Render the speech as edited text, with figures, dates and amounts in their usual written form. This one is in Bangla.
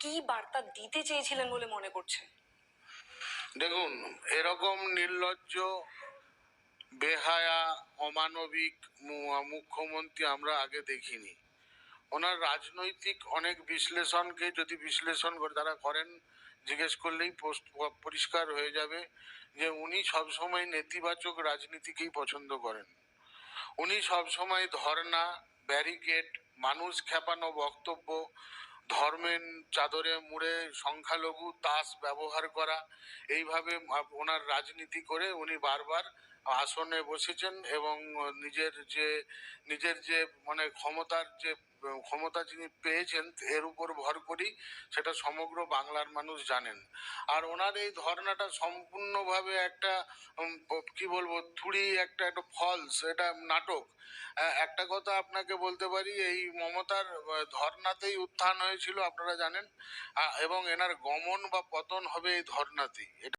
কি বার্তা দিতে চেয়েছিলেন বলে মনে করছেন? দেখুন, এরকম নির্লজ্জ, বেহায়া, অমানবিক মুখ্যমন্ত্রী আমরা আগে দেখিনি। ওনার রাজনৈতিক অনেক বিশ্লেষণকে যদি বিশ্লেষণ করে তারা করেন, জিজ্ঞেস করলেই পরিষ্কার হয়ে যাবে যে উনি সবসময় নেতিবাচক রাজনীতিকেই পছন্দ করেন। উনি সবসময় ধর্ণা, ব্যারিকেড, মানুষ খেপানো বক্তব্য, ধর্মের চাদরে মুড়ে সংখ্যালঘু তাস ব্যবহার করা, এইভাবে ওনার রাজনীতি করে উনি বারবার আসনে বসেছেন এবং নিজের যে মানে ক্ষমতা যিনি পেয়েছেন এর উপর ভর করেই সেটা সমগ্র বাংলার মানুষ জানেন। আর ওনার এই ধর্নাটা সম্পূর্ণভাবে একটা কি বলবো, একটা ফলস, এটা নাটক। একটা কথা আপনাকে বলতে পারি, এই মমতার ধর্নাতেই উত্থান হয়েছিল, আপনারা জানেন, এবং এনার গমন বা পতন হবে এই ধর্নাতেই।